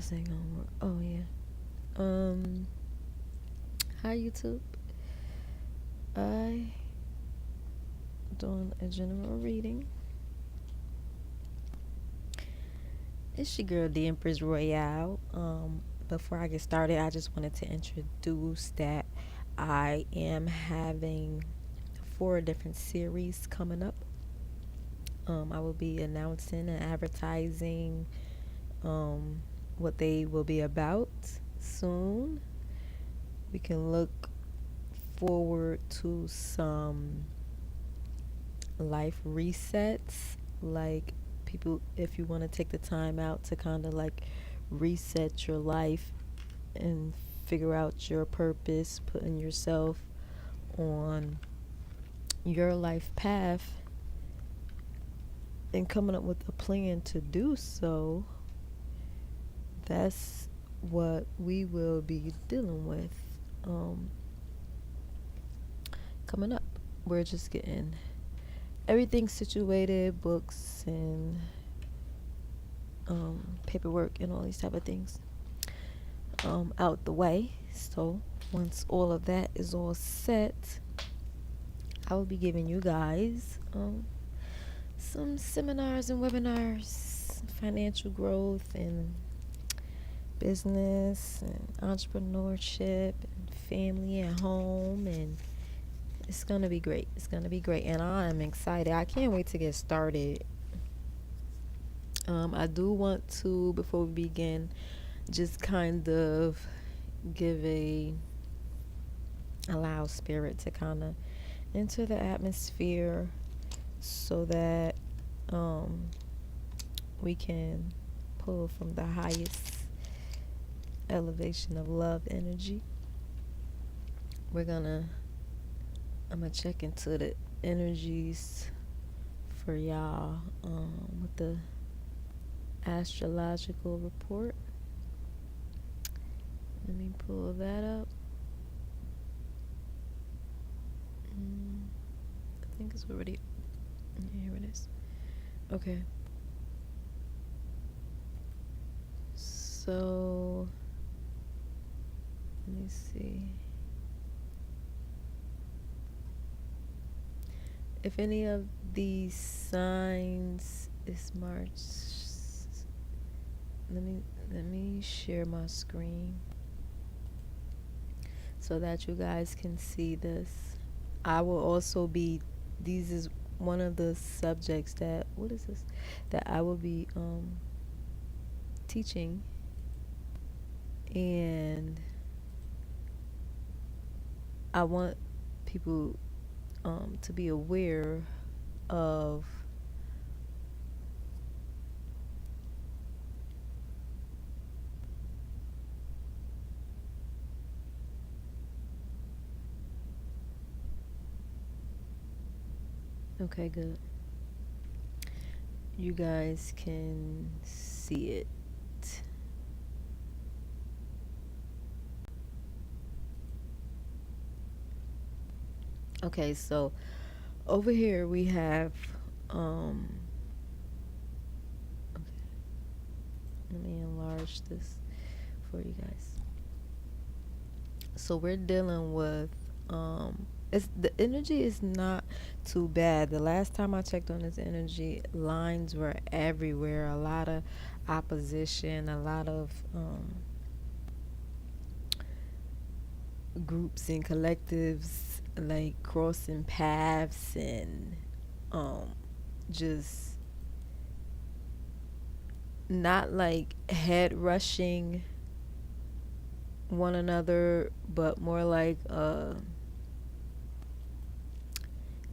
this ain't gonna work. Oh yeah. Um, Hi YouTube. I doing a general reading. It's your girl, the Empress Royale. Before I get started, I just wanted to introduce that I am having 4 different series coming up. I will be announcing and advertising what they will be about soon. We can look forward to some life resets, like people, if you want to take the time out to kind of like reset your life and figure out your purpose, putting yourself on your life path and coming up with a plan to do so. That's what we will be dealing with um, coming up. We're just getting everything situated, books and paperwork and all these type of things out the way. So once all of that is all set, I will be giving you guys some seminars and webinars, financial growth and business and entrepreneurship and family at home, and it's gonna be great. It's gonna be great, and I am excited. I can't wait to get started. I do want to, before we begin, just kind of give a allow spirit to kind of enter the atmosphere so that um, we can pull from the highest elevation of love energy. I'm gonna check into the energies for y'all with the astrological report. Let me pull that up. I think it's already. Here it is. Okay. So let me see. If any of these signs is March, let me share my screen so that you guys can see this. I will also be, these is one of the subjects that, what is this? That I will be teaching, and I want people to be aware of okay, good. You guys can see it. Okay, so over here we have okay, let me enlarge this for you guys. So we're dealing with it's the energy is not too bad. The last time I checked on this energy, lines were everywhere. A lot of opposition, a lot of groups and collectives like crossing paths and just not like head rushing one another, but more like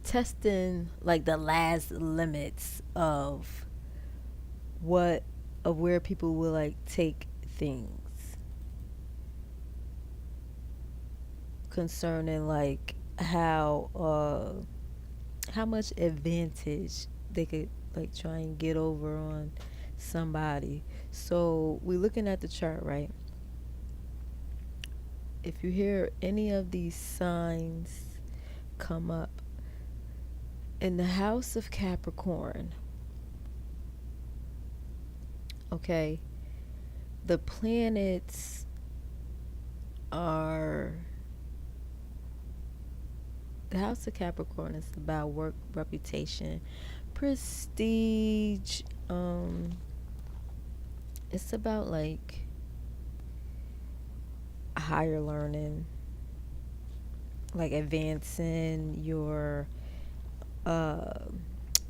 testing like the last limits of what of where people will like take things concerning like how much advantage they could like try and get over on somebody. So we're looking at the chart, right? If you hear any of these signs come up in the house of Capricorn, okay, the planets are the house of Capricorn is about work, reputation, prestige. It's about like higher learning, like advancing your uh,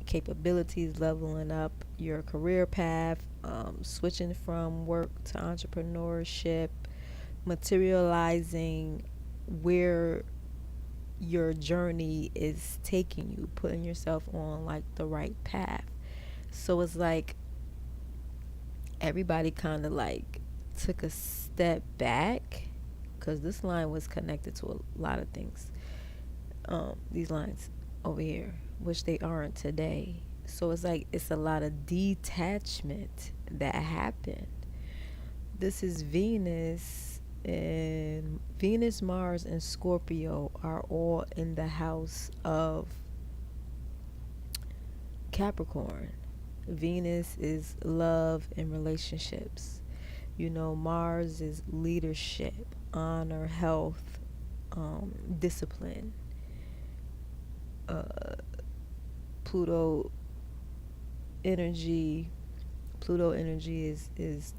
capabilities, leveling up your career path, switching from work to entrepreneurship, materializing where your journey is taking you, putting yourself on like the right path. So it's like everybody kind of like took a step back because this line was connected to a lot of things. These lines over here, which they aren't today. So it's like it's a lot of detachment that happened. This is Venus, and Venus, Mars, and Scorpio are all in the house of Capricorn. Venus is love and relationships. You know, Mars is leadership, honor, health, discipline. Uh, Pluto energy. Pluto energy is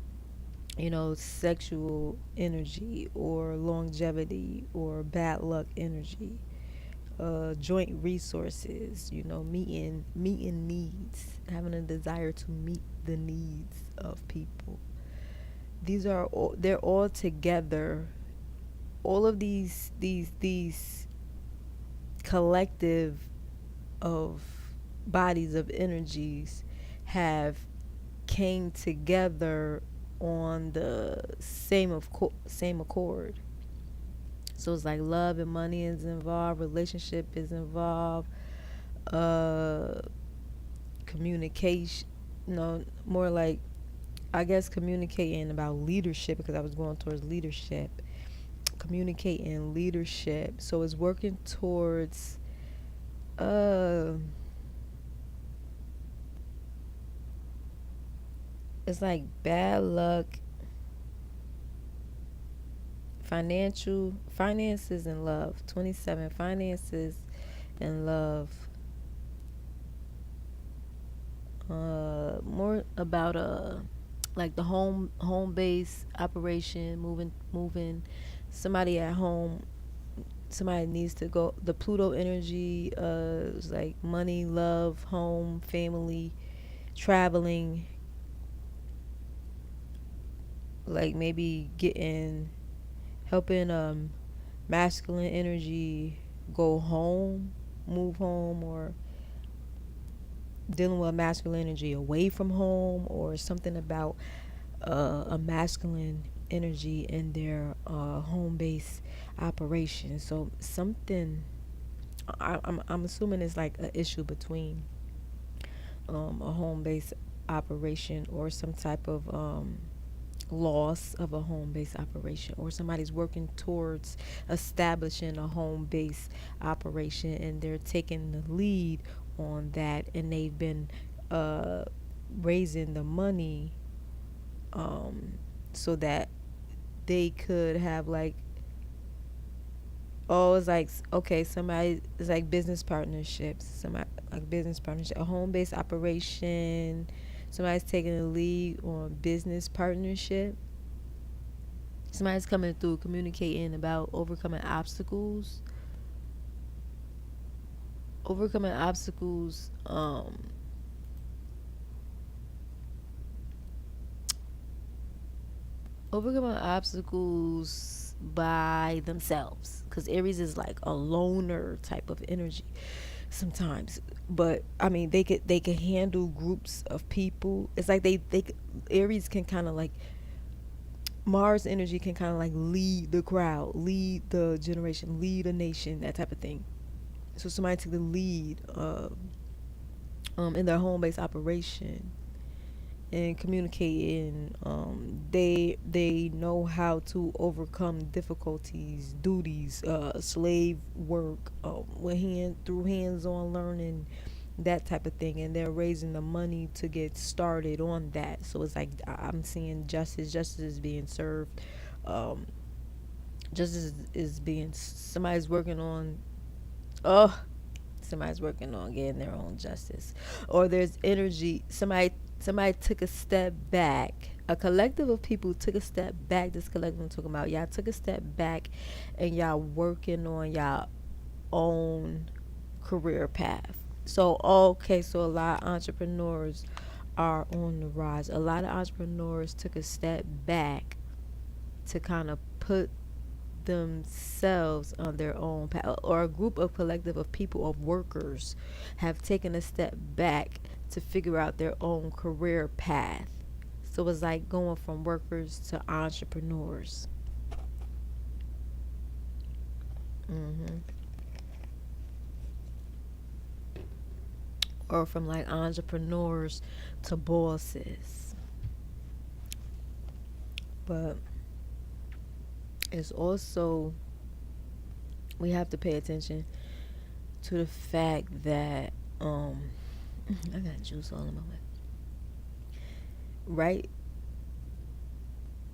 sexual energy or longevity or bad luck energy. Joint resources, meeting needs, having a desire to meet the needs of people. They're all together. All of these collective of bodies of energies have came together on the same accord. So it's like love and money is involved, relationship is involved, uh, communication. No, more like I guess communicating about leadership because I was going towards leadership. Communicating leadership. So it's working towards uh it's like bad luck, finances and love. 27 finances and love. More about like the home base operation, moving somebody at home. Somebody needs to go. The Pluto energy is like money, love, home, family, traveling, like maybe getting helping masculine energy go home, move home, or dealing with masculine energy away from home, or something about a masculine energy in their home base operation. So something I'm assuming it's like an issue between a home base operation or some type of loss of a home base operation, or somebody's working towards establishing a home base operation and they're taking the lead on that, and they've been uh, raising the money so that they could have like, oh, it's like, okay, somebody, it's like business partnerships, somebody like business partnership, a home based operation, somebody's taking the lead on business partnership, somebody's coming through communicating about overcoming obstacles, overcoming obstacles by themselves, because Aries is like a loner type of energy sometimes. But I mean, they could handle groups of people. It's like Aries can kind of like, Mars energy can kind of like lead the crowd, lead the generation, lead a nation, that type of thing. So somebody took the lead in their home base operation and communicating. They know how to overcome difficulties, duties, slave work, with hands on learning, that type of thing, and they're raising the money to get started on that. So it's like I'm seeing justice is being served. um justice is being, somebody's working on, oh, somebody's working on getting their own justice. Or there's energy, somebody took a step back, a collective of people took a step back. This collective I'm talking about, y'all took a step back and y'all working on y'all own career path. So okay, so a lot of entrepreneurs are on the rise. A lot of entrepreneurs took a step back to kind of put themselves on their own path, or a group of collective of people, of workers, have taken a step back to figure out their own career path. So it's like going from workers to entrepreneurs. hmm or from like entrepreneurs to bosses. But it's also, we have to pay attention to the fact that I got juice all in my way. Right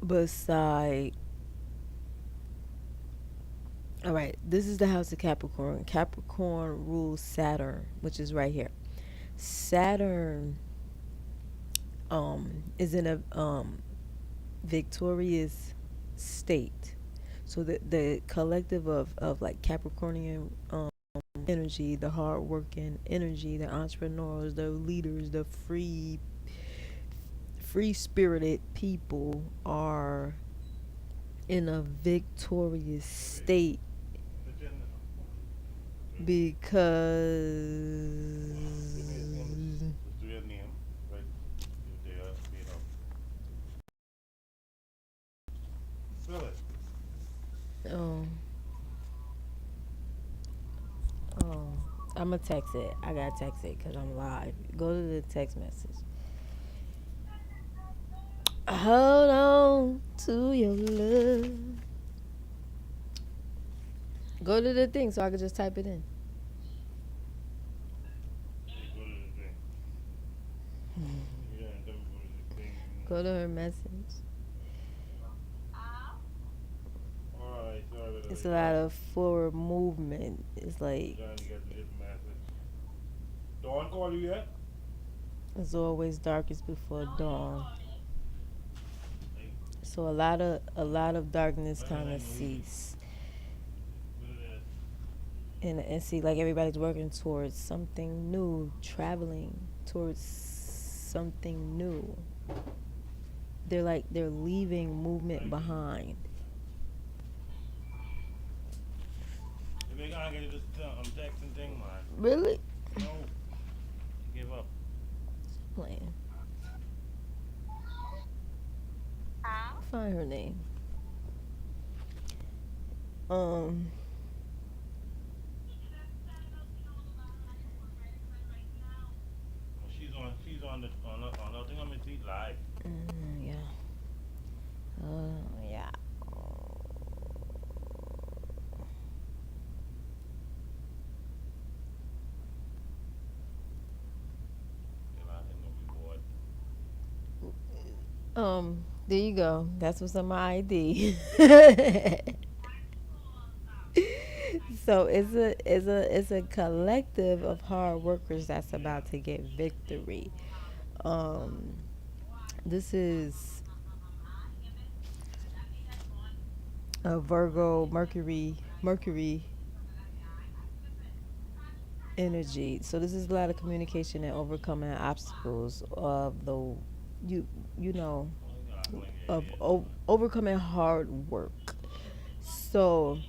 beside, all right, this is the house of Capricorn. Capricorn rules Saturn, which is right here. Saturn is in a victorious state. So the collective of like Capricornian energy, the hardworking energy, the entrepreneurs, the leaders, the free spirited people are in a victorious state because oh oh I'm gonna text it. I gotta text it because I'm live. Go to the text message. Hold on to your love. Go to the thing so I can just type it in. Go to her message. It's a lot of forward movement. It's like Dawn call you yet? it's always darkest before dawn. So a lot of darkness kind of cease, and see, like everybody's working towards something new, traveling towards something new. They're like they're leaving movement behind. If they gotta get this texting thing, man. Really? No, give up. Playing. Find her name. Um. She's on the thing on my feet live. Yeah. Yeah. You know, I think gonna be bored. There you go. That's what's on my ID. So it's a collective of hard workers that's about to get victory. Um, this is a Virgo Mercury energy. So this is a lot of communication and overcoming obstacles of the you you know of overcoming hard work. So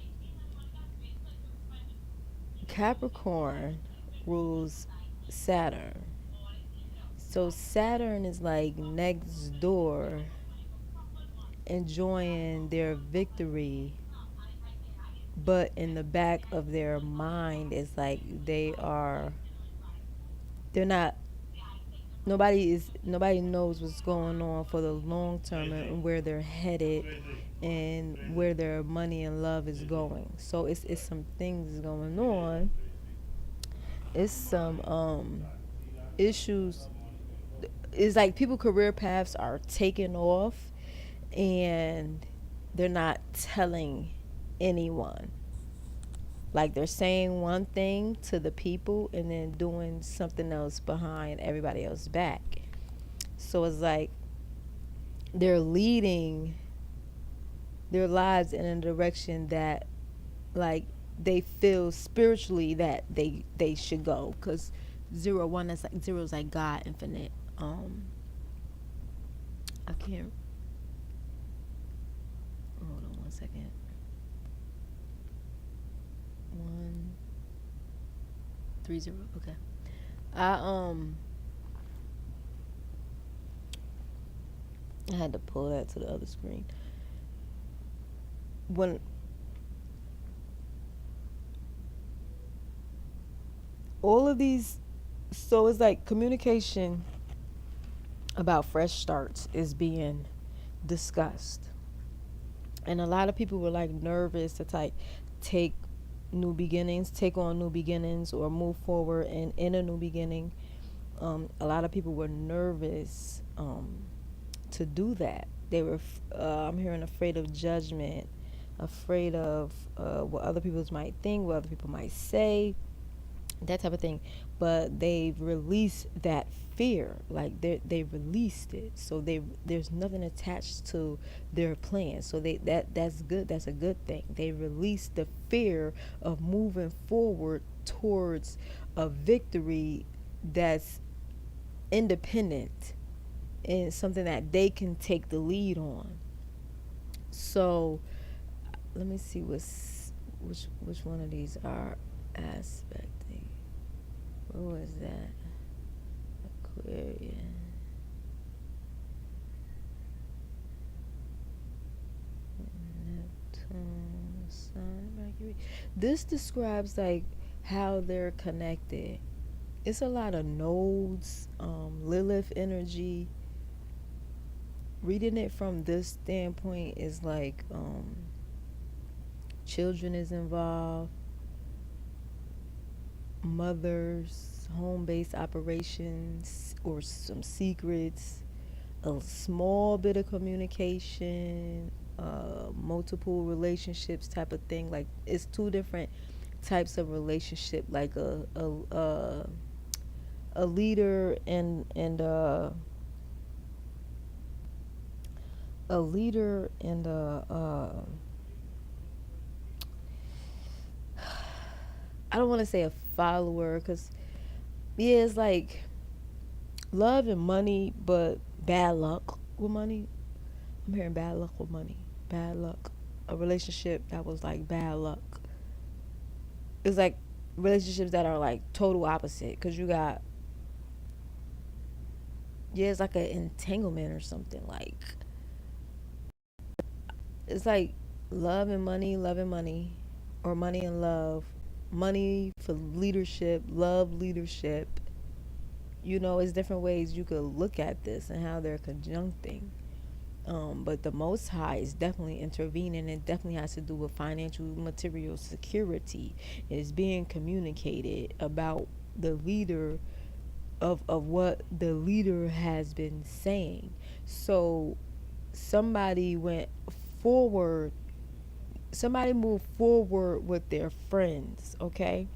Capricorn rules Saturn. So Saturn is like next door enjoying their victory, but in the back of their mind it's like they're not, nobody knows what's going on for the long term and where they're headed and where their money and love is going. So it's some things going on It's some issues. It's like people career paths are taking off and they're not telling anyone. Like they're saying one thing to the people and then doing something else behind everybody else's back. So it's like they're leading their lives in a direction that like they feel spiritually that they should go, because 0 1, that's like zero is like God infinite. I can't, hold on 1 second. 1 3 0, okay. I had to pull that to the other screen. When all of these, so it's like communication about fresh starts is being discussed, and a lot of people were like nervous to like take take on new beginnings or move forward and in a new beginning. A lot of people were nervous to do that. They were I'm hearing afraid of judgment, afraid of what other people might think, what other people might say, that type of thing. But they've released that fear, like they released it, so there's nothing attached to their plan. So that's good, that's a good thing. They released the fear of moving forward towards a victory that's independent and something that they can take the lead on. So let me see which one of these are aspecting. What was that? Aquarian. Neptune, Sun, Mercury. This describes like how they're connected. It's a lot of nodes, Lilith energy. Reading it from this standpoint is like children is involved, mothers, home based operations, or some secrets, a small bit of communication, multiple relationships type of thing. Like it's two different types of relationship, like a leader and I don't want to say a follower, because yeah, it's like love and money, but bad luck with money. I'm hearing bad luck with money. Bad luck. A relationship that was like bad luck. It's like relationships that are like total opposite. Cause you got, yeah, it's like an entanglement or something. Like it's like love and money, or money and love. Money for leadership, love leadership. You know, it's different ways you could look at this and how they're conjuncting. But the Most High is definitely intervening. It definitely has to do with financial, material security. It's being communicated about the leader of what the leader has been saying. So somebody went forward, somebody moved forward with their friends, okay?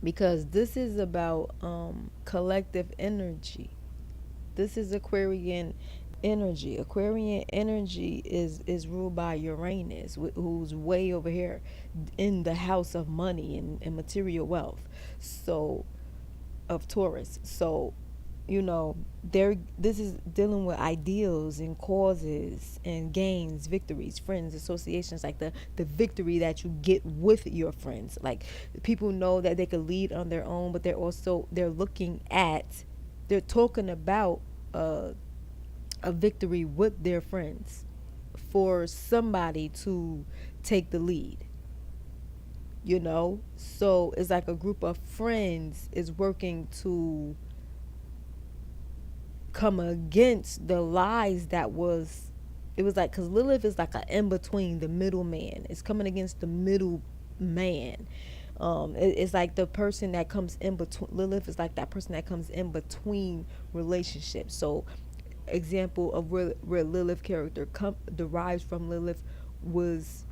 Because this is about collective energy. This is Aquarian energy. Aquarian energy is ruled by Uranus, who's way over here in the house of money and material wealth. So of Taurus. So you know, there this is dealing with ideals and causes and gains, victories, friends, associations, like the victory that you get with your friends. Like people know that they could lead on their own, but they're looking at, they're talking about a victory with their friends for somebody to take the lead, you know? So it's like a group of friends is working to come against the lies that was, it was like, because Lilith is like an in between, the middleman. It's coming against the middle man, It's like the person that comes in between. Lilith is like that person that comes in between relationships. So example of where Lilith character derives from. Lilith was,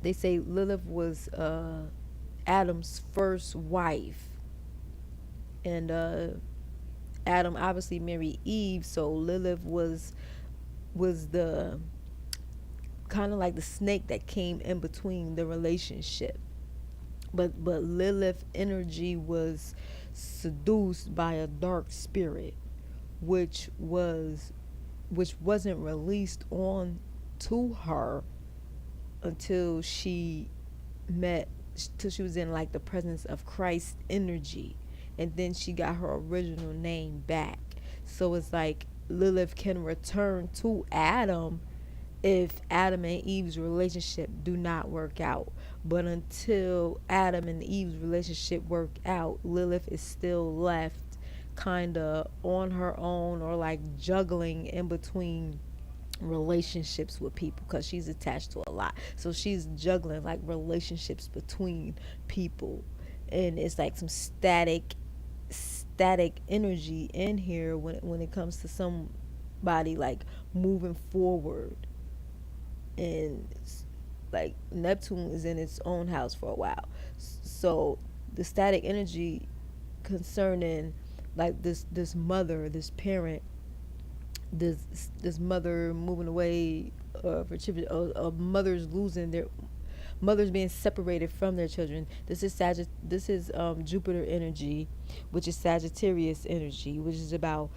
they say Lilith was Adam's first wife, and Adam obviously married Eve, so Lilith was the kind of like the snake that came in between the relationship. But Lilith energy was seduced by a dark spirit, which was which wasn't released on to her until she met, till she was in like the presence of Christ energy, and then she got her original name back. So it's like Lilith can return to Adam if Adam and Eve's relationship do not work out. But until Adam and Eve's relationship work out, Lilith is still left kind of on her own, or like juggling in between relationships with people, because she's attached to a lot. So she's juggling like relationships between people, and it's like some static energy in here when it comes to somebody like moving forward. And like Neptune is in its own house for a while. So the static energy concerning like this mother, this parent, this mother moving away for children, mothers losing their mothers being separated from their children. This is Jupiter energy, which is Sagittarius energy, which is about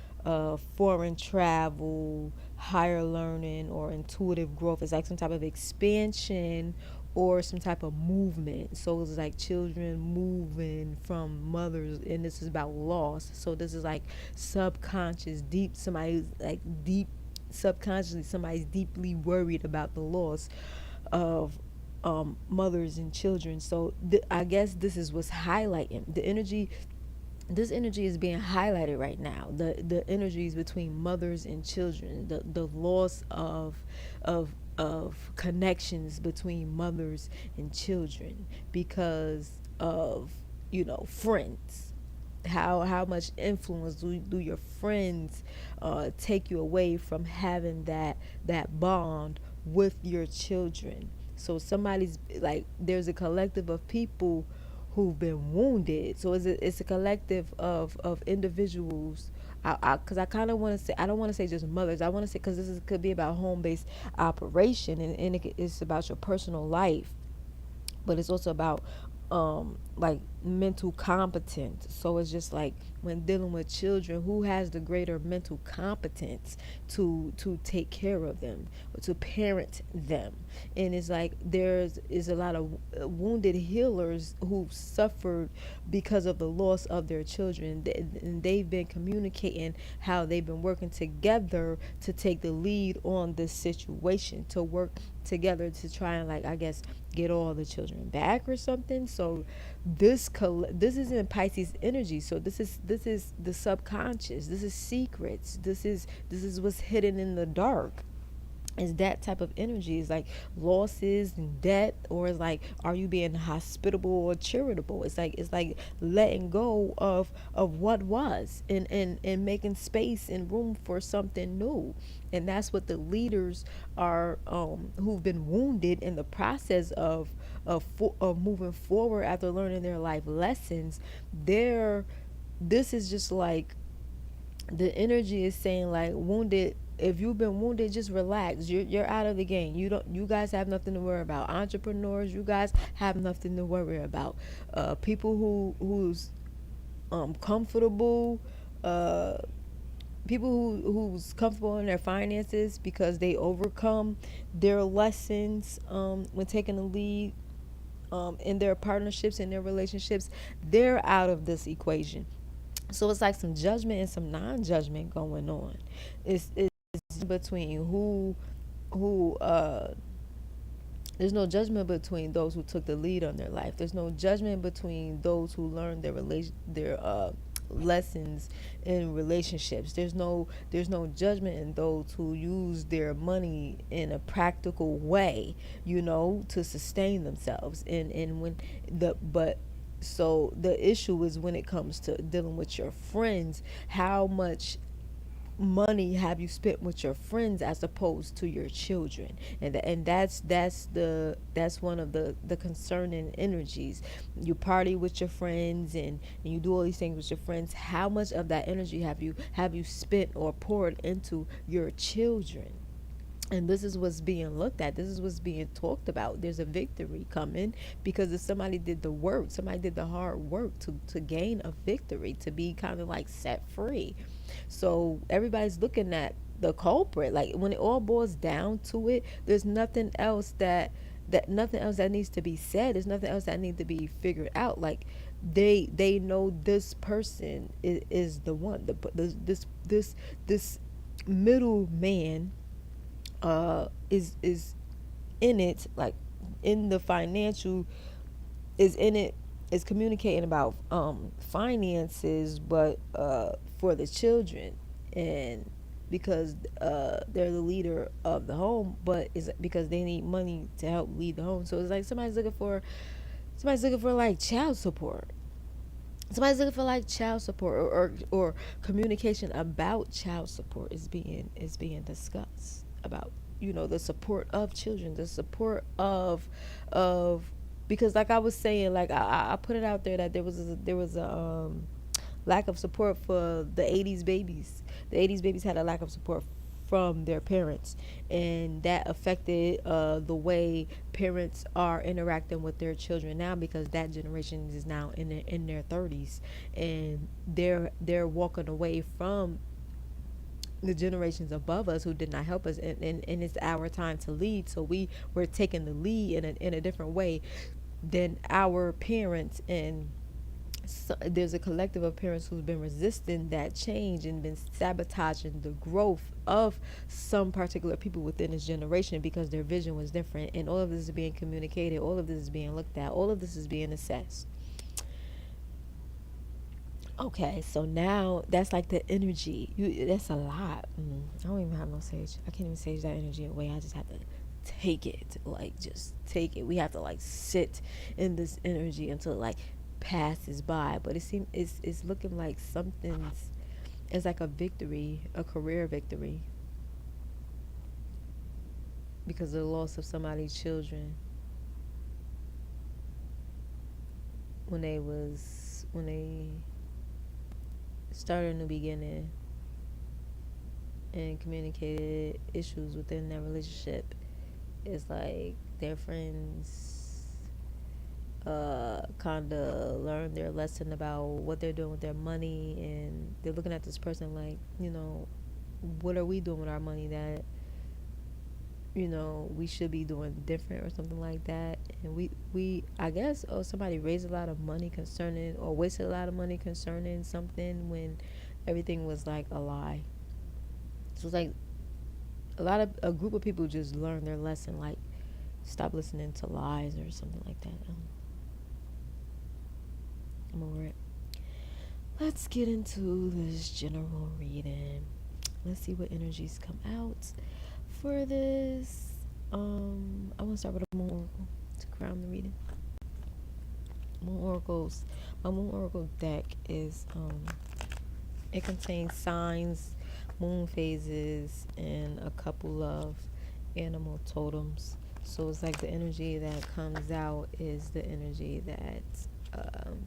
foreign travel, higher learning, or intuitive growth. It's like some type of expansion or some type of movement. So it's like children moving from mothers, and this is about loss. So this is like subconscious, deep, somebody's like deep subconsciously, somebody's deeply worried about the loss of mothers and children. So I guess this is what's highlighting the energy. This energy is being highlighted right now. The energies between mothers and children, the loss of connections between mothers and children because of, friends. How much influence do your friends take you away from having that bond with your children? So somebody's like, there's a collective of people who've been wounded. So it's a collective of individuals. Because I kind of want to say, I don't want to say just mothers. I want to say, because could be about home based operation, and it's about your personal life, but it's also about like mental competence. So it's just like when dealing with children, who has the greater mental competence to take care of them or to parent them. And it's like there's is a lot of wounded healers who've suffered because of the loss of their children, and they've been communicating how they've been working together to take the lead on this situation, to work together to try and, like, I guess, get all the children back or something. So this is in Pisces energy. So this is the subconscious. This is secrets. This is what's hidden in the dark. Is that type of energy. Is like losses and debt, or is like, are you being hospitable or charitable? It's like letting go of what was, and making space and room for something new. And that's what the leaders are, who've been wounded in the process of moving forward after learning their life lessons. They're This is just like the energy is saying, like, wounded, if you've been wounded, just relax. You're out of the game. You guys have nothing to worry about. Entrepreneurs, you guys have nothing to worry about. People who's comfortable, uh people who's comfortable in their finances because they overcome their lessons when taking the lead in their partnerships, in their relationships, they're out of this equation. So it's like some judgment and some non-judgment going on. It's between who there's no judgment between those who took the lead on their life. There's no judgment between those who learned their relation their lessons in relationships. There's no judgment in those who use their money in a practical way, to sustain themselves. And when the but so the issue is when it comes to dealing with your friends, how much money have you spent with your friends as opposed to your children? And that's one of the concerning energies. You party with your friends, and you do all these things with your friends. How much of that energy have you spent or poured into your children? And this is what's being looked at. This is what's being talked about. There's a victory coming because if somebody did the work, somebody did the hard work to gain a victory, to be kind of like set free. So everybody's looking at the culprit. Like when it all boils down to it, there's nothing else that needs to be said. There's nothing else that needs to be figured out. Like they know this person is the one. This middle man is in it, like in the financial, is in it, is communicating about finances, but for the children. And because they're the leader of the home, but is because they need money to help lead the home. So it's like somebody's looking for like child support. Or communication about child support is being discussed about, the support of children, the support of because like I was saying, like I put it out there that there was a lack of support for the 80s babies. The 80s babies had a lack of support from their parents, and that affected the way parents are interacting with their children now, because that generation is now in their 30s, and they're walking away from the generations above us who did not help us, and it's our time to lead. So we're taking the lead in a different way than our parents. And so there's a collective of parents who's been resisting that change and been sabotaging the growth of some particular people within this generation because their vision was different. And all of this is being communicated, all of this is being looked at, all of this is being assessed. Okay, so now that's like the energy. That's a lot. I don't even have no sage. I can't even sage that energy away. I just have to take it. Like just take it. We have to like sit in this energy until it like passes by. But it's looking like something's. It's like a victory, a career victory, because of the loss of somebody's children when they started a new beginning and communicated issues within their relationship. It's like their friends kind of learn their lesson about what they're doing with their money, and they're looking at this person like, what are we doing with our money that we should be doing different or something like that. And we I guess, somebody raised a lot of money concerning, or wasted a lot of money concerning something, when everything was like a lie. So it's like a group of people just learned their lesson, like stop listening to lies or something like that. I'm over it. Let's get into this general reading. Let's see what energies come out for this. I want to start with a moon oracle to crown the reading. Moon oracles. My moon oracle deck is it contains signs, moon phases, and a couple of animal totems. So it's like the energy that comes out is the energy that um,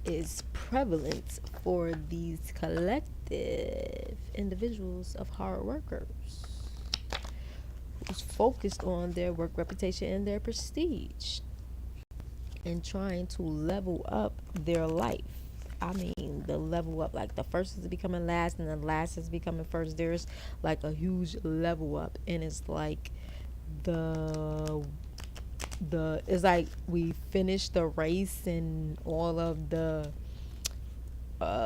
is prevalent for these collective individuals of hard workers who's focused on their work reputation and their prestige and trying to level up their life. I mean, the level up, like the first is becoming last and the last is becoming first. There's like a huge level up, and it's like the it's like we finished the race and all of the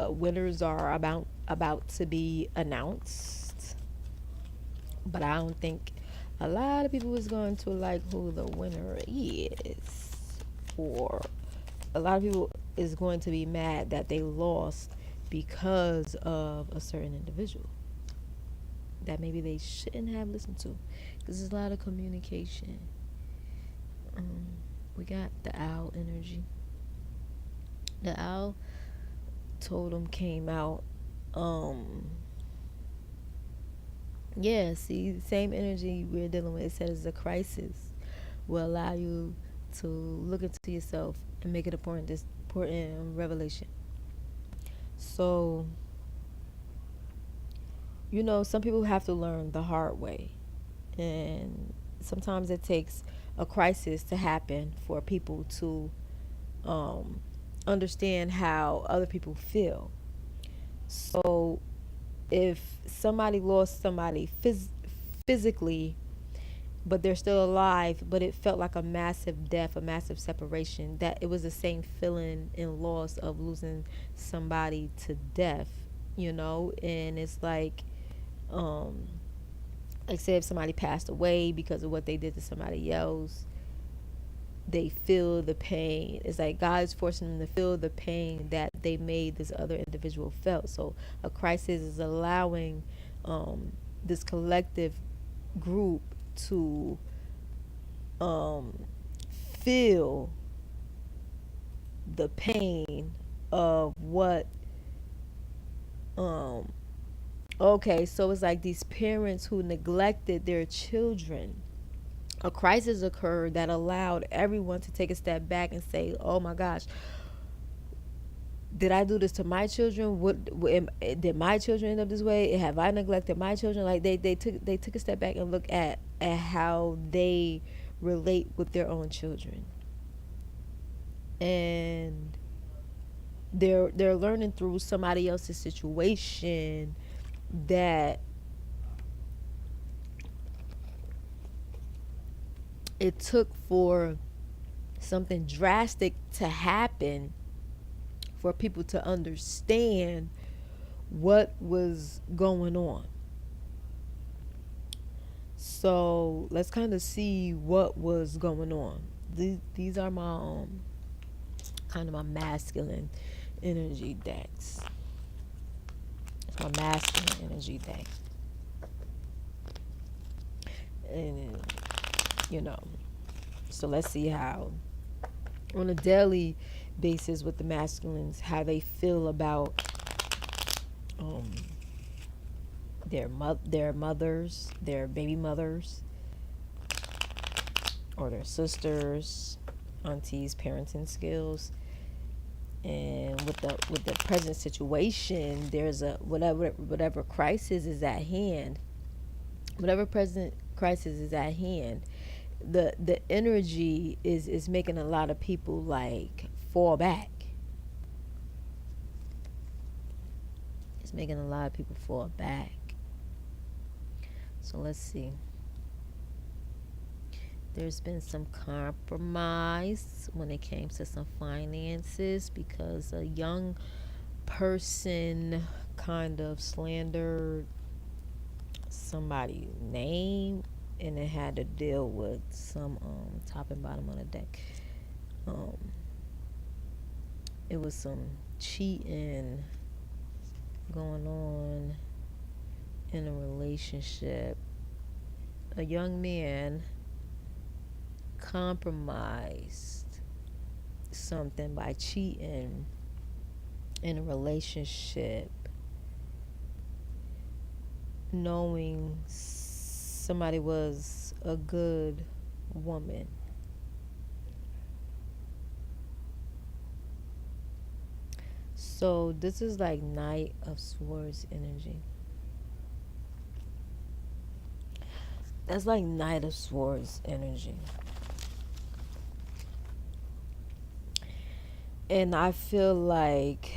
winners are about to be announced, but I don't think a lot of people is going to like who the winner is. Or a lot of people, is going to be mad that they lost because of a certain individual that maybe they shouldn't have listened to, because there's a lot of communication. um, we got the owl energy. The owl totem came out. um yeah, see, the same energy we're dealing with. It says a crisis will allow you to look into yourself and make it important, this important revelation. So, some people have to learn the hard way. And sometimes it takes a crisis to happen for people to um, understand how other people feel. So, if somebody lost somebody physically, but they're still alive, but it felt like a massive death, a massive separation, that it was the same feeling and loss of losing somebody to death, and it's um, like say if somebody passed away because of what they did to somebody else, they feel the pain. It's like God is forcing them to feel the pain that they made this other individual felt. So a crisis is allowing this collective group to um, feel the pain of what um okay, so it's like these parents who neglected their children. A crisis occurred that allowed everyone to take a step back and say, "Oh my gosh, did I do this to my children? Did my children end up this way? Have I neglected my children?" Like they took a step back and look at how they relate with their own children, and they're learning through somebody else's situation that it took for something drastic to happen for people to understand what was going on. So let's kind of see what was going on. These are my kind of my masculine energy decks. It's my masculine energy deck, and you know. So let's see how, on a daily basis, with the masculines, how they feel about um, their mothers, their baby mothers, or their sisters, aunties, parenting skills. And with the present situation, there's a whatever crisis is at hand, whatever present crisis is at hand, the energy is making a lot of people like fall back. It's making a lot of people fall back. So let's see. There's been some compromise when it came to some finances because a young person kind of slandered somebody's name, and it had to deal with some top and bottom on the deck. Um, it was some cheating going on in a relationship. A young man compromised something by cheating in a relationship, knowing somebody was a good woman. So this is like Knight of Swords energy. That's like Knight of Swords energy. And I feel like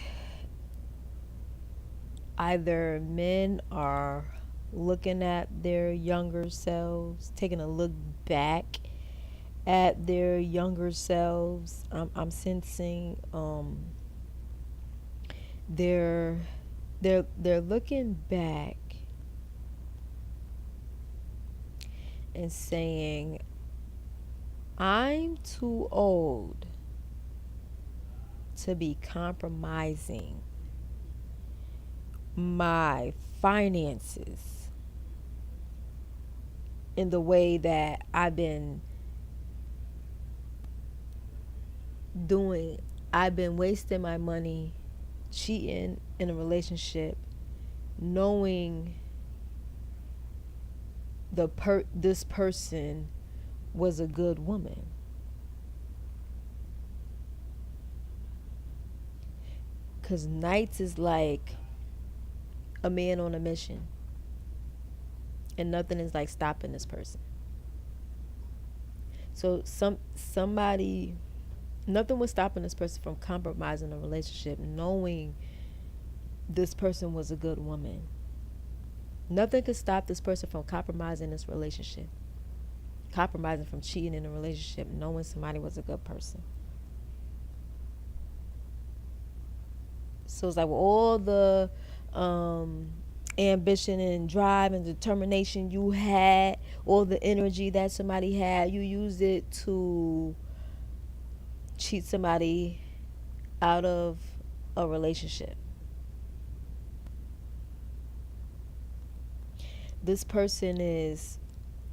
either men are looking at their younger selves, taking a look back at their younger selves. I'm sensing they're they're looking back and saying, I'm too old to be compromising my finances in the way that I've been doing. I've been wasting my money cheating in a relationship, knowing this person was a good woman. Cause nights is like a man on a mission, and nothing is like stopping this person. So somebody, nothing was stopping this person from compromising a relationship, knowing this person was a good woman. Nothing could stop this person from compromising this relationship, compromising from cheating in a relationship, knowing somebody was a good person. So it's like with all the ambition and drive and determination you had, all the energy that somebody had, you used it to cheat somebody out of a relationship. This person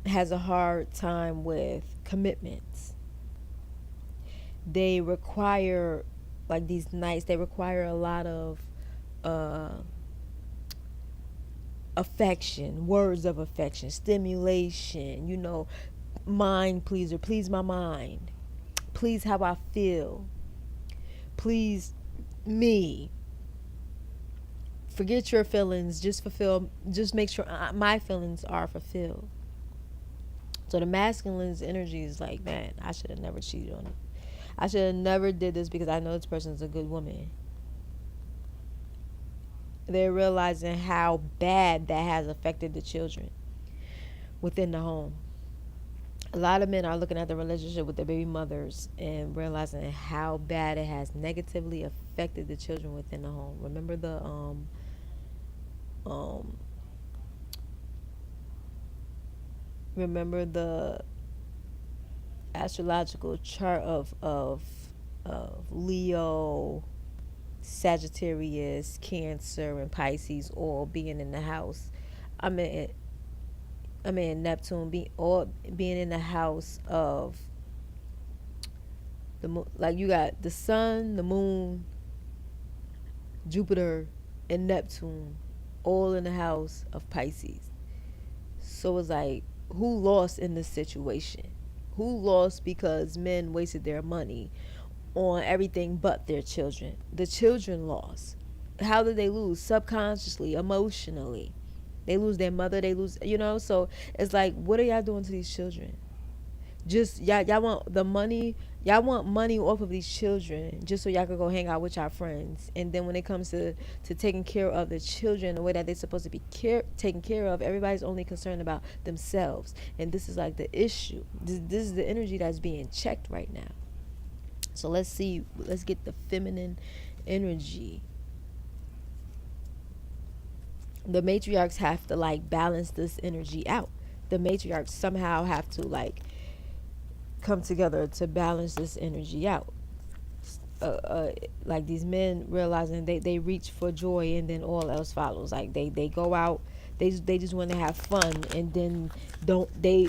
has a hard time with commitments. They require, like these nights, they require a lot of uh, affection, words of affection, stimulation, mind pleaser, please my mind, please how I feel, please me. Forget your feelings, just make sure my feelings are fulfilled. So the masculine's energy is like, man, I should have never cheated on him. I should have never did this because I know this person's a good woman. They're realizing how bad that has affected the children within the home. A lot of men are looking at the relationship with their baby mothers and realizing how bad it has negatively affected the children within the home. Um remember the astrological chart of Leo, Sagittarius, Cancer, and Pisces all being in the house. I mean, Neptune being in the house of like you got the sun, the moon, Jupiter, and Neptune, all in the house of Pisces. So it's like, who lost in this situation? Who lost because men wasted their money on everything but their children? The children lost. How did they lose? Subconsciously, emotionally. They lose their mother, they lose, so it's like, what are y'all doing to these children? Just y'all want the money, y'all want money off of these children just so y'all could go hang out with y'all friends. And then when it comes to taking care of the children the way that they're supposed to be taken care of, everybody's only concerned about themselves. And this is like the issue. This is the energy that's being checked right now. So let's get the feminine energy. The matriarchs have to like balance this energy out. The matriarchs somehow have to like come together to balance this energy out. Like these men realizing they reach for joy and then all else follows. Like they go out, they just want to have fun, and then don't they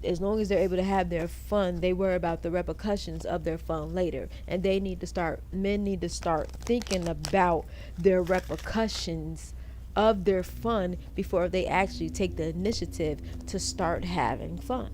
as long as they're able to have their fun, they worry about the repercussions of their fun later. And men need to start thinking about their repercussions of their fun before they actually take the initiative to start having fun.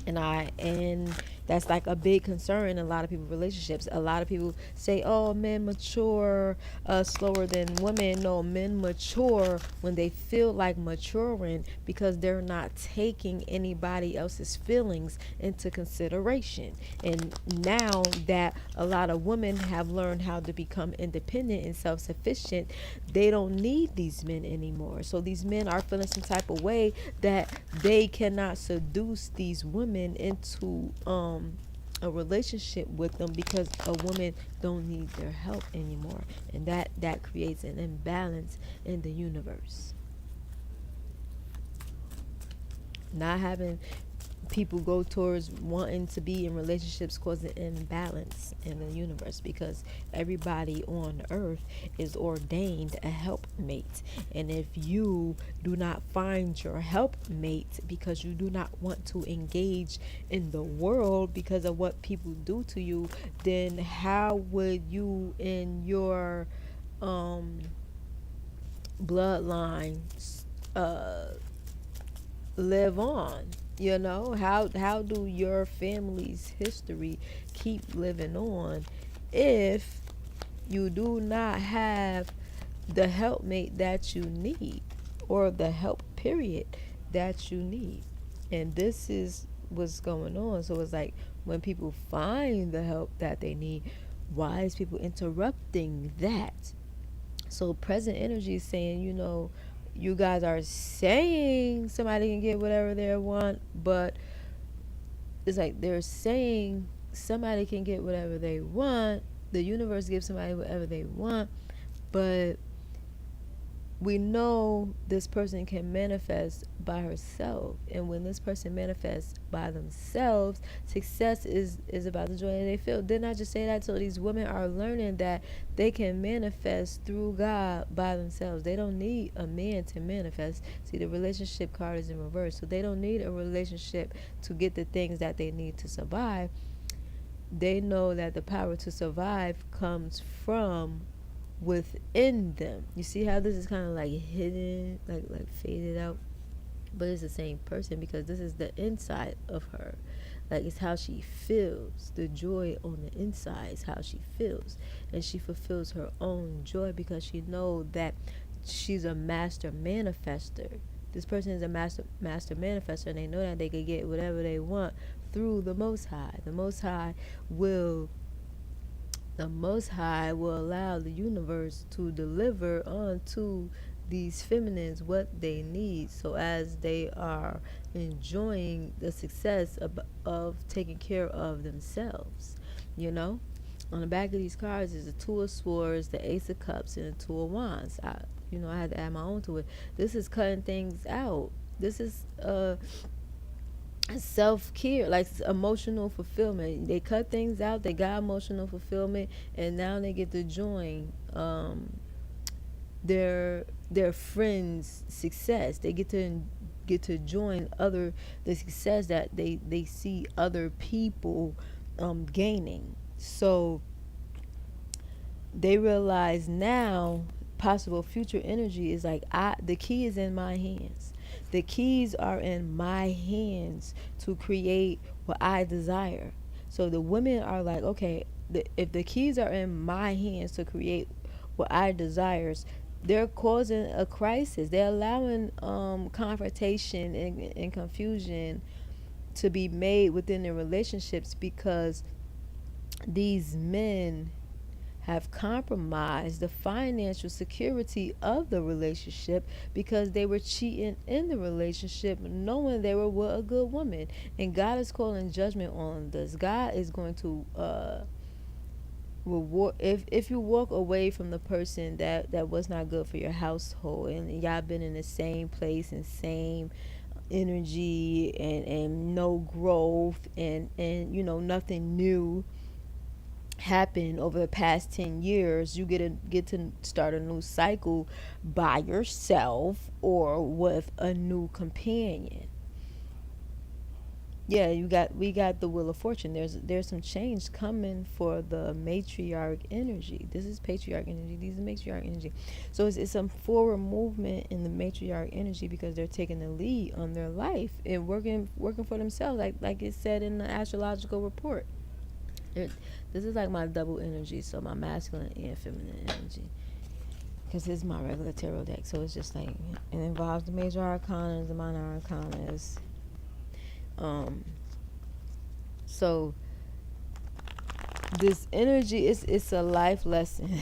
And that's like a big concern in a lot of people's relationships. A lot of people say, oh, men mature slower than women. No, men mature when they feel like maturing because they're not taking anybody else's feelings into consideration. And now that a lot of women have learned how to become independent and self-sufficient, they don't need these men anymore. So these men are feeling some type of way that they cannot seduce these women into a relationship with them because a woman don't need their help anymore, and that creates an imbalance in the universe. Not having people go towards wanting to be in relationships causing imbalance in the universe, because everybody on earth is ordained a helpmate. And if you do not find your helpmate because you do not want to engage in the world because of what people do to you, then how would you in your um bloodline uh live on? You know, how do your family's history keep living on if you do not have the helpmate that you need, or the help period that you need? And this is what's going on. So it's like, when people find the help that they need, why is people interrupting that? So present energy is saying, you guys are saying somebody can get whatever they want, but it's like they're saying somebody can get whatever they want. The universe gives somebody whatever they want, but we know this person can manifest by herself. And when this person manifests by themselves, success is about the joy that they feel. Didn't I just say that? So these women are learning that they can manifest through God by themselves. They don't need a man to manifest. See, the relationship card is in reverse. So they don't need a relationship to get the things that they need to survive. They know that the power to survive comes from within them. You see how this is kind of like hidden, like faded out, but it's the same person, because this is the inside of her. Like, it's how she feels. The joy on the inside is how she feels, and she fulfills her own joy because she knows that she's a master manifester. This person is a master manifester, and they know that they could get whatever they want through the Most High. Will the Most High will allow the universe to deliver onto these feminines what they need. So as they are enjoying the success of taking care of themselves, you know. On the back of these cards is the Two of Swords, the Ace of Cups, and the Two of Wands. I had to add my own to it. This is cutting things out. This is self-care, like emotional fulfillment. They cut things out, they got emotional fulfillment, and now they get to join their friends success. They get to join other the success that they see other people gaining. So they realize now possible future energy is like, the key is in my hands. The keys are in my hands to create what I desire. So the women are like, okay, if the keys are in my hands to create what I desires, they're causing a crisis. They're allowing confrontation and confusion to be made within their relationships, because these men have compromised the financial security of the relationship, because they were cheating in the relationship knowing they were with a good woman. And God is calling judgment on this. God is going to reward if you walk away from the person that was not good for your household, and y'all been in the same place and same energy, and no growth, and nothing new happened over the past 10 years. You get to start a new cycle by yourself or with a new companion. Yeah, we got the Wheel of Fortune. There's some change coming for the matriarch energy. This is patriarch energy. These are matriarch energy. So it's some forward movement in the matriarch energy, because they're taking the lead on their life and working for themselves, like it said in the astrological report. It, this is like my double energy, so my masculine and feminine energy. Because this is my regular tarot deck, so it's just like, it involves the major arcanas, the minor arcanas. Um, so this energy is it's a life lesson.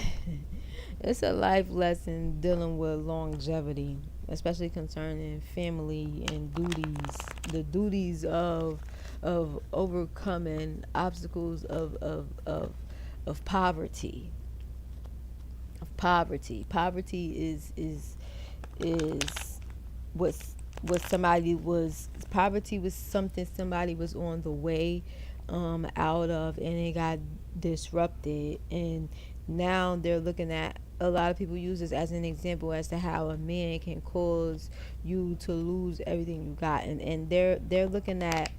It's a life lesson dealing with longevity, especially concerning family and duties. The duties of overcoming obstacles of poverty. Of poverty. Poverty is what's was somebody was poverty was something somebody was on the way out of, and it got disrupted, and now they're looking at, a lot of people use this as an example as to how a man can cause you to lose everything you got, and they're looking at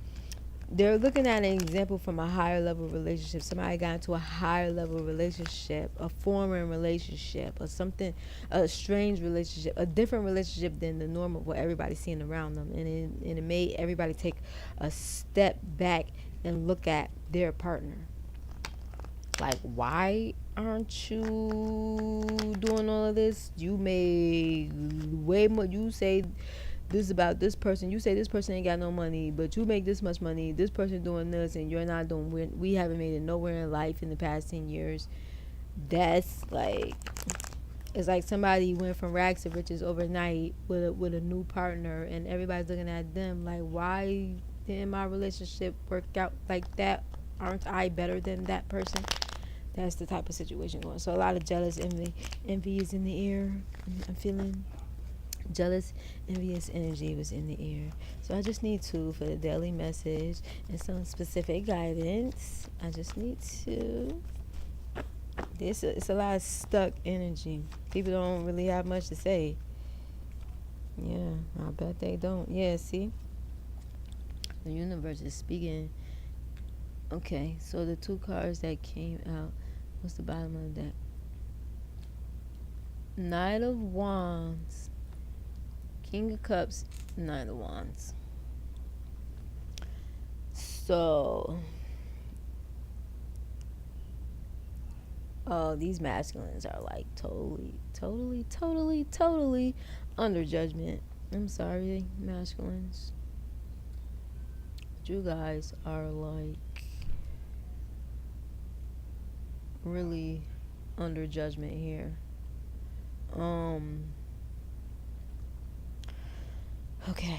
an example from a higher level relationship. Somebody got into a higher level relationship, a foreign relationship, or something, a strange relationship, a different relationship than the normal what everybody's seeing around them, and it made everybody take a step back and look at their partner. Like, why aren't you doing all of this? You made way more. You say this about this person. You say this person ain't got no money, but you make this much money. This person doing this, and you're not doing. We haven't made it nowhere in life in the past 10 years. That's like, it's like somebody went from rags to riches overnight with a new partner, and everybody's looking at them like, why didn't my relationship work out like that? Aren't I better than that person? That's the type of situation going. So a lot of jealous, envy is in the air. I'm feeling jealous, envious energy was in the air. So I just need two for the daily message and some specific guidance. I just need two. It's a lot of stuck energy. People don't really have much to say. Yeah, I bet they don't. Yeah, see, the universe is speaking. Okay, so the two cards that came out. What's the bottom of that? Knight of Wands, King of Cups, Knight of Wands. So, oh, these masculines are like totally under judgment. I'm sorry, masculines. But you guys are like really under judgment here. Okay.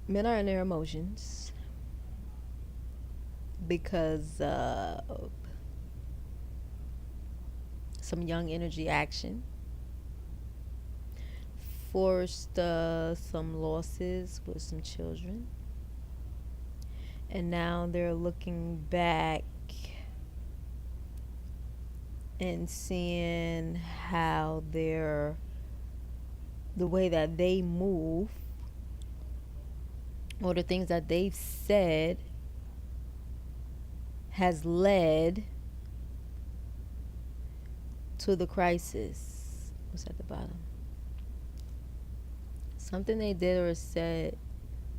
Men are in their emotions because of some young energy action, forced some losses with some children, and now they're looking back and seeing how the way that they move or the things that they've said has led to the crisis. What's at the bottom? Something they did or said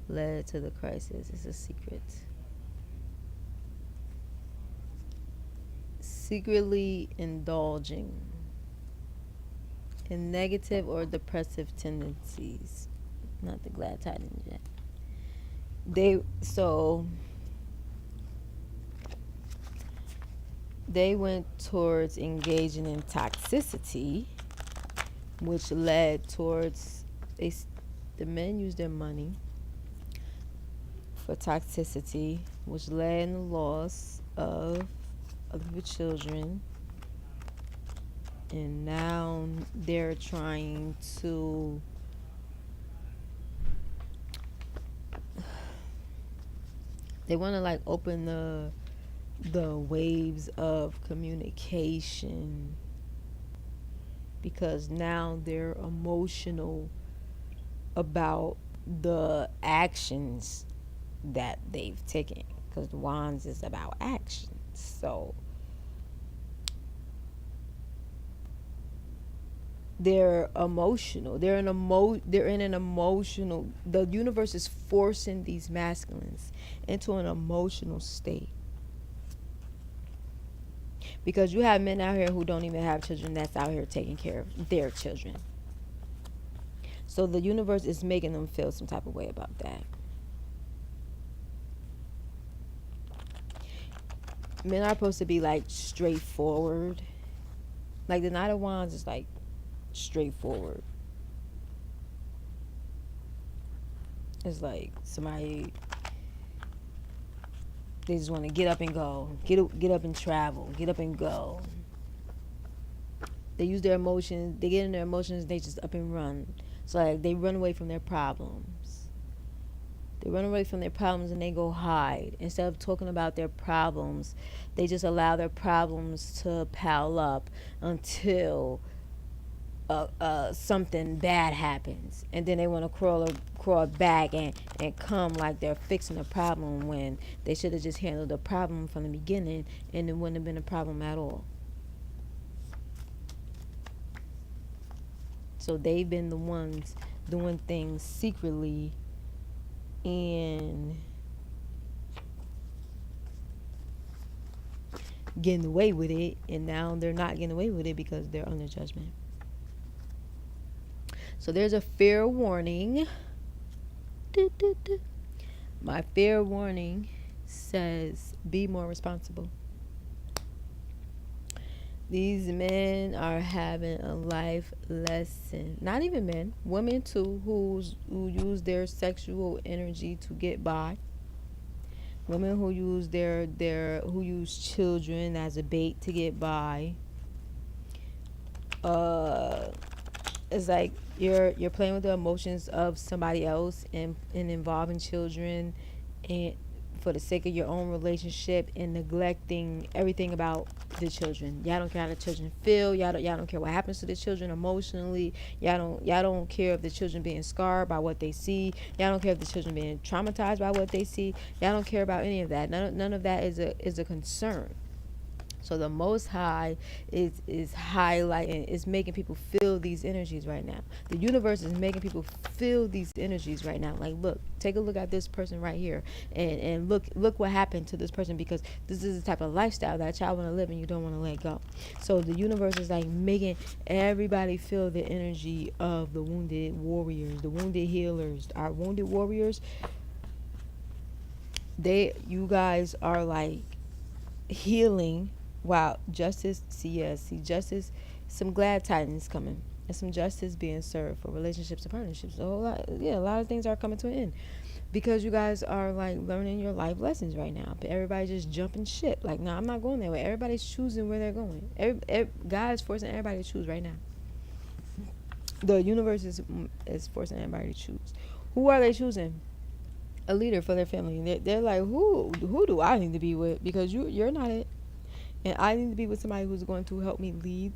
led to the crisis. It's a secret. Secretly indulging in negative or depressive tendencies. Not the glad tidings yet. They went towards engaging in toxicity, which led towards the men used their money for toxicity, which led in the loss of other people's children, and now they're trying to they want to like open the waves of communication, because now they're emotional about the actions that they've taken, because the wands is about actions. So they're emotional, they're in an emotional, the universe is forcing these masculines into an emotional state, because you have men out here who don't even have children that's out here taking care of their children. So the universe is making them feel some type of way about that. Men are supposed to be like straightforward. Like the Knight of Wands is like straightforward. It's like somebody, they just want to get up and go, get up and travel, get up and go. They use their emotions. They get in their emotions. They just up and run. So like they run away from their problems. They run away from their problems and they go hide. Instead of talking about their problems, they just allow their problems to pile up until something bad happens, and then they want to crawl back and come like they're fixing a problem when they should have just handled the problem from the beginning, and it wouldn't have been a problem at all. So they've been the ones doing things secretly and getting away with it, and now they're not getting away with it because they're under judgment. So there's a fair warning. My fair warning says be more responsible. These men are having a life lesson. Not even men, women too, who use their sexual energy to get by. Women who use who use children as a bait to get by. Uh, it's like you're playing with the emotions of somebody else and involving children, and for the sake of your own relationship, and neglecting everything about the children. Y'all don't care how the children feel. Y'all don't care what happens to the children emotionally. Y'all don't care if the children being scarred by what they see. Y'all don't care if the children being traumatized by what they see. Y'all don't care about any of that. None of that is a concern. So the Most High is highlighting, is making people feel these energies right now. The universe is making people feel these energies right now. Like, look, take a look at this person right here, and look what happened to this person, because this is the type of lifestyle that y'all want to live and you don't want to let go. So the universe is like making everybody feel the energy of the wounded warriors, the wounded healers, our wounded warriors. You guys are like healing. Wow, justice. See justice. Some glad tidings coming, and some justice being served for relationships and partnerships. A whole lot, yeah, a lot of things are coming to an end because you guys are like learning your life lessons right now. But everybody's just jumping ship. Like, no, I'm not going that way. Everybody's choosing where they're going. God is forcing everybody to choose right now. The universe is forcing everybody to choose. Who are they choosing? A leader for their family. They're like, who do I need to be with? Because you're not it. And I need to be with somebody who's going to help me lead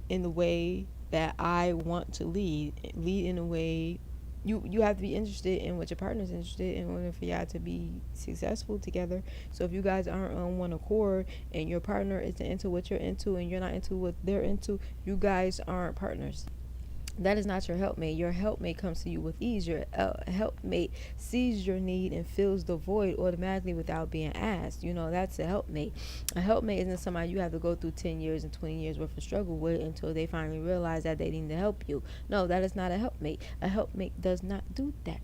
in the way that I want to lead in a way. You have to be interested in what your partner's interested in order for y'all to be successful together. So if you guys aren't on one accord and your partner isn't into what you're into and you're not into what they're into, you guys aren't partners. That is not your helpmate. Your helpmate comes to you with ease. Your helpmate sees your need and fills the void automatically without being asked. That's a helpmate. A helpmate isn't somebody you have to go through 10 years and 20 years worth of struggle with until they finally realize that they need to help you. No, that is not a helpmate. A helpmate does not do that.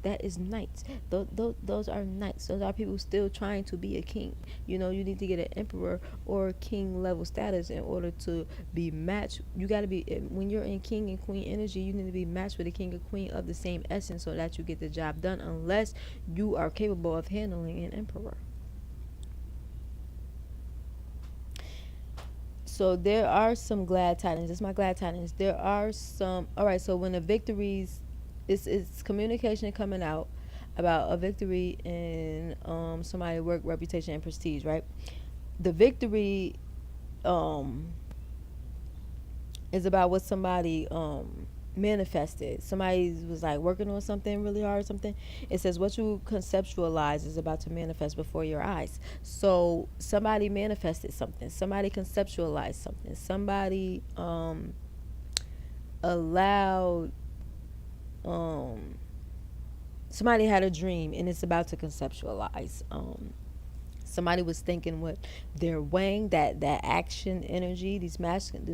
That is knights. Those are knights. Those are people still trying to be a king. You need to get an emperor or king level status in order to be matched. You got to be, when you're in king and queen energy, you need to be matched with a king or queen of the same essence so that you get the job done, unless you are capable of handling an emperor. So there are some glad tidings. It's my glad tidings. There are some. All right. So when the victories, it's communication coming out about a victory in somebody work, reputation, and prestige. Right. The victory is about what somebody manifested. Somebody was like working on something really hard, something. It says what you conceptualize is about to manifest before your eyes. So somebody manifested something. Somebody conceptualized something. Somebody allowed somebody had a dream and it's about to conceptualize. Somebody was thinking what they're weighing, that action energy, these masculine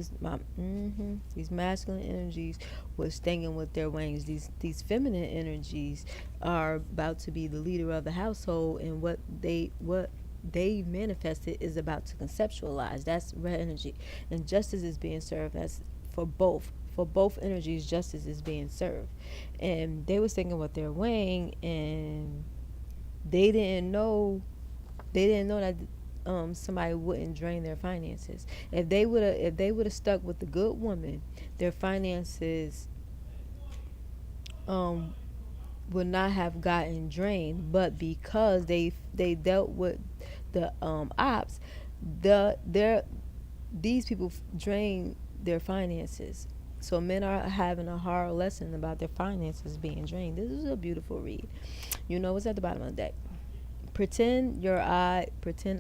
energies was thinking what their wings. These feminine energies are about to be the leader of the household, and what they manifested is about to conceptualize. That's red energy, and justice is being served. That's for both energies. Justice is being served, and they was thinking what they're weighing, and they didn't know that somebody wouldn't drain their finances. If they would have stuck with the good woman, their finances um would not have gotten drained. But because they dealt with the ops, their these people drain their finances. So men are having a hard lesson about their finances being drained. This is a beautiful read. You know what's at the bottom of the deck. Pretend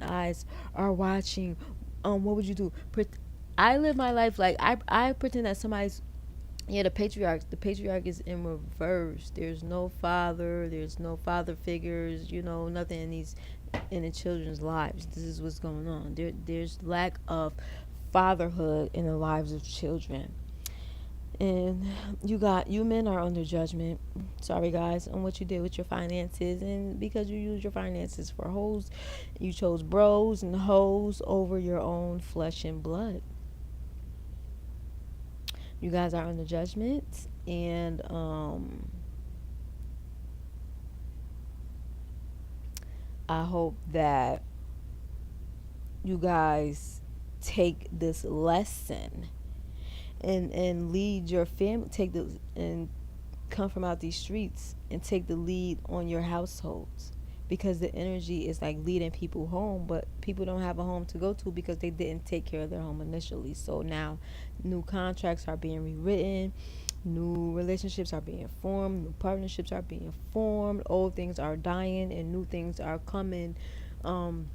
eyes are watching. What would you do? I live my life like I pretend that somebody's, yeah, the patriarch is in reverse. There's no father, there's no father figures, nothing in the children's lives. This is what's going on. There's lack of fatherhood in the lives of children. And you men are under judgment. Sorry guys, on what you did with your finances, and because you used your finances for hoes, you chose bros and hoes over your own flesh and blood. You guys are under judgment, and I hope that you guys take this lesson and lead your family, take the and come from out these streets and take the lead on your households, because the energy is like leading people home, but people don't have a home to go to because they didn't take care of their home initially. So now new contracts are being rewritten, new relationships are being formed, new partnerships are being formed, old things are dying and new things are coming um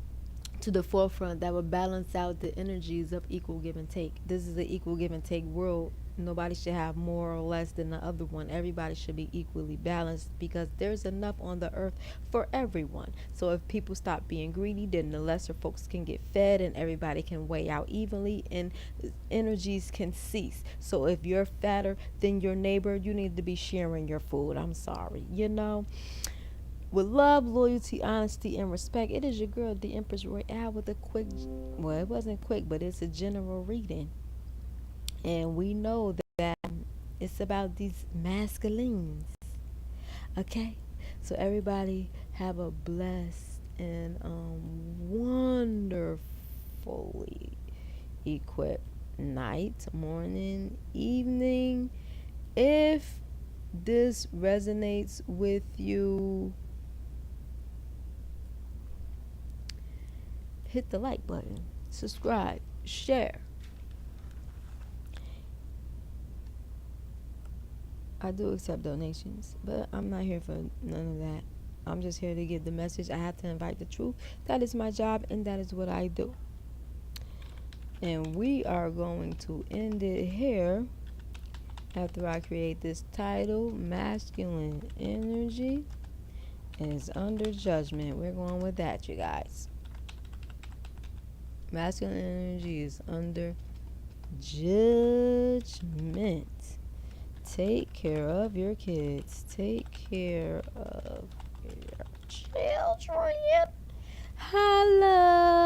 to the forefront that would balance out the energies of equal give and take. This is an equal give and take world. Nobody should have more or less than the other one. Everybody should be equally balanced because there's enough on the earth for everyone. So if people stop being greedy, then the lesser folks can get fed and everybody can weigh out evenly and energies can cease. So if you're fatter than your neighbor, you need to be sharing your food. I'm sorry. With love, loyalty, honesty, and respect, it is your girl, the Empress Royale, with a quick, well, it wasn't quick, but it's a general reading. And we know that it's about these masculines, okay? So, everybody have a blessed and wonderfully equipped night, morning, evening. If this resonates with you, hit the like button, subscribe, share. I do accept donations, but I'm not here for none of that. I'm just here to give the message. I have to invite the truth. That is my job, and that is what I do. And we are going to end it here after I create this title. Masculine energy is under judgment. We're going with that, you guys. Masculine energy is under judgment. Take care of your kids. Take care of your children. Holla.